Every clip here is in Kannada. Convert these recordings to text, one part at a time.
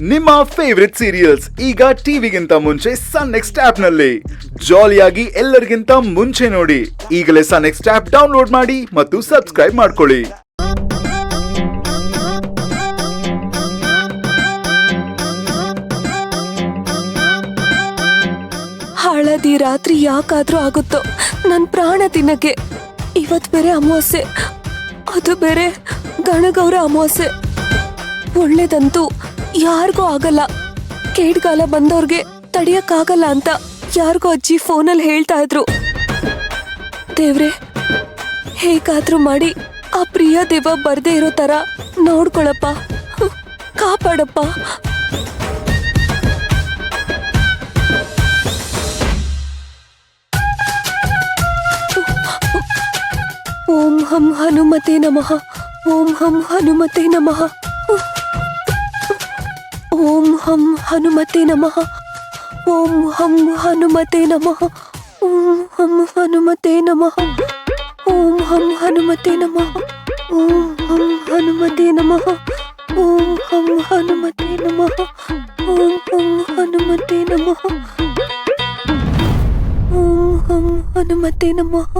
ನಿಮ್ಮ ಫೇವರಿಟ್ ಸೀರಿಯಲ್ಸ್ ಈಗ ಟಿವಿಗಿಂತ ಮುಂಚೆ ಸನ್ ನೆಕ್ಸ್ಟ್ ಆಪ್ ನಲ್ಲಿ ಜಾಲಿಯಾಗಿ ಎಲ್ಲರಿಗಿಂತ ಮುಂಚೆ ನೋಡಿ. ಈಗಲೇ ಸನ್ ನೆಕ್ಸ್ಟ್ ಆಪ್ ಡೌನ್ಲೋಡ್ ಮಾಡಿ ಮತ್ತು ಸಬ್ಸ್ಕ್ರೈಬ್ ಮಾಡ್ಕೊಳ್ಳಿ. ಹಳದಿ ರಾತ್ರಿ ಯಾಕಾದ್ರೂ ಆಗುತ್ತೋ ನನ್ ಪ್ರಾಣ ತಿನ್ನಕ್ಕೆ. ಇವತ್ ಬೇರೆ ಅಮಾವಾಸ್ಯೆ, ಅದು ಬೇರೆ ಗಣಗೌರ ಅಮಾವಾಸ್ಯೆ. ಒಳ್ಳೇದಂತೂ ಯಾರಿಗೂ ಆಗಲ್ಲ, ಕೇಡ್ಗಾಲ ಬಂದವ್ರಿಗೆ ತಡಿಯಕ್ಕಾಗಲ್ಲ ಅಂತ ಯಾರಿಗೋ ಅಜ್ಜಿ ಫೋನಲ್ಲಿ ಹೇಳ್ತಾ ಇದ್ರು. ದೇವ್ರೆ, ಹೇಗಾದ್ರೂ ಮಾಡಿ ಆ ಪ್ರಿಯ ದೇವ ಬರ್ದೇ ಇರೋ ತರ ನೋಡ್ಕೊಳಪ್ಪ, ಕಾಪಾಡಪ್ಪ. ಓಂ ಹಂ ಹನುಮತೆ ನಮಃ, ಓಂ ಹಂ ಹನುಮತೆ ನಮಃ, ಓಂ ಹಂ ಹನುಮತೆ ನಮಃ, ಓಂ ಹಂ ಹನುಮತೆ ನಮಃ, ಓಂ ಹಂ ಹನುಮತೆ ನಮಃ, ಓಂ ಹಂ ಹನುಮತೆ ನಮಃ, ಓಂ ಹಂ ಹನುಮತೆ ನಮಃ, ಓಂ ಹಂ ಹನುಮತೆ ನಮಃ, ಓಂ ಹಂ ಹನುಮತೆ ನಮಃ, ಓಂ ಹಂ ಹನುಮತೆ ನಮಃ.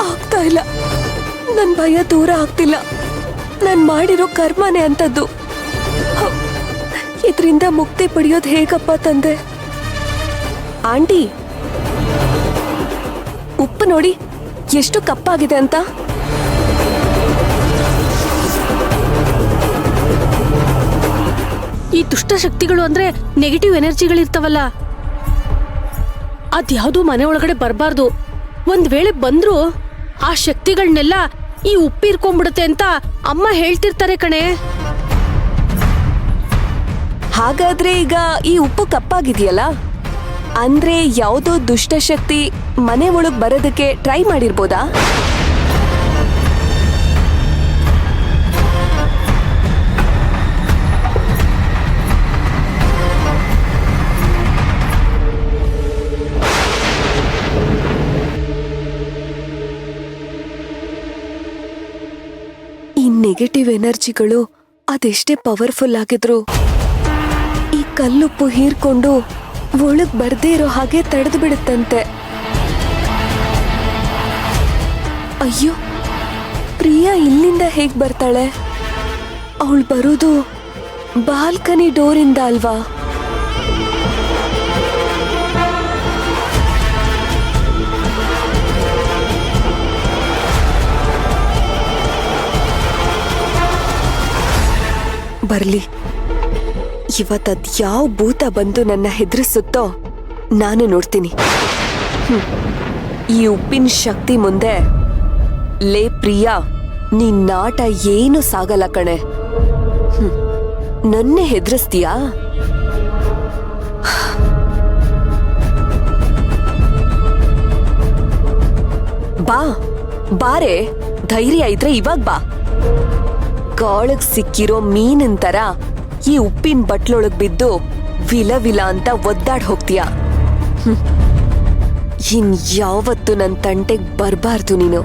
ಆಗ್ತಾ ಇಲ್ಲ, ನನ್ ಭಯ ದೂರ ಆಗ್ತಿಲ್ಲ. ನಾನ್ ಮಾಡಿರೋ ಕರ್ಮನೇ ಅಂತದ್ದು. ಇದರಿಂದ ಮುಕ್ತಿ ಪಡೆಯೋದು ಹೇಗಪ್ಪ ತಂದೆ? ಆಂಟಿ, ಉಪ್ಪು ನೋಡಿ ಎಷ್ಟು ಕಪ್ಪಾಗಿದೆ ಅಂತ. ಈ ದುಷ್ಟ ಶಕ್ತಿಗಳು ಅಂದ್ರೆ ನೆಗೆಟಿವ್ ಎನರ್ಜಿಗಳಿರ್ತಾವಲ್ಲ, ಅದ್ಯಾವುದೂ ಮನೆ ಒಳಗಡೆ ಬರಬಾರ್ದು. ಒಂದ್ ವೇಳೆ ಬಂದ್ರು ಆ ಶಕ್ತಿಗಳನ್ನೆಲ್ಲ ಈ ಉಪ್ಪಿರ್ಕೊಂಡ್ಬಿಡುತ್ತೆ ಅಂತ ಅಮ್ಮ ಹೇಳ್ತಿರ್ತಾರೆ ಕಣೆ. ಹಾಗಾದ್ರೆ ಈಗ ಈ ಉಪ್ಪು ಕಪ್ಪಾಗಿದೆಯಲ್ಲ, ಅಂದ್ರೆ ಯಾವುದೋ ದುಷ್ಟಶಕ್ತಿ ಮನೆ ಒಳಗ್ ಬರೋದಕ್ಕೆ ಟ್ರೈ ಮಾಡಿರ್ಬೋದಾ? ಈ ನೆಗೆಟಿವ್ ಎನರ್ಜಿಗಳು ಅದೆಷ್ಟೇ ಪವರ್ಫುಲ್ ಆಗಿದ್ರು ಈ ಕಲ್ಲುಪ್ಪು ಹೀರ್ಕೊಂಡು ಒಳಗ್ ಬರ್ದೇ ಇರೋ ಹಾಗೆ ತಡೆದು ಬಿಡುತ್ತಂತೆ. ಅಯ್ಯೋ, ಪ್ರಿಯಾ ಇಲ್ಲಿಂದ ಹೇಗ್ ಬರ್ತಾಳೆ? ಅವಳು ಬರೋದು ಬಾಲ್ಕನಿ ಡೋರಿಂದ ಅಲ್ವಾ? ಬರ್ಲಿ, ಇವತ್ತದ್ ಯಾವ ಭೂತ ಬಂದು ನನ್ನ ಹೆದರಿಸುತ್ತೋ ನಾನು ನೋಡ್ತೀನಿ. ಈ ಉಪ್ಪಿನ ಶಕ್ತಿ ಮುಂದೆ ಲೇ ಪ್ರಿಯಾ, ನಿನ್ ನಾಟ ಏನು ಸಾಗಲ್ಲ ಕಣೆ. ನನ್ನೇ ಹೆದರಿಸ್ತೀಯಾ? ಬಾ ಬಾರೆ, ಧೈರ್ಯ ಇದ್ರೆ ಇವಾಗ ಬಾ. ಕಾಳಗ್ ಸಿಕ್ಕಿರೋ ಮೀನಿನ ತರ ಈ ಉಪ್ಪಿನ ಬಟ್ಲೊಳಗ್ ಬಿದ್ದು ವಿಲ ವಿಲ ಅಂತ ಒದ್ದಾಡ್ ಹೋಗ್ತೀಯ. ಇನ್ ಯಾವತ್ತು ನನ್ ತಂಟೆಗ್ ಬರ್ಬಾರ್ದು ನೀನು.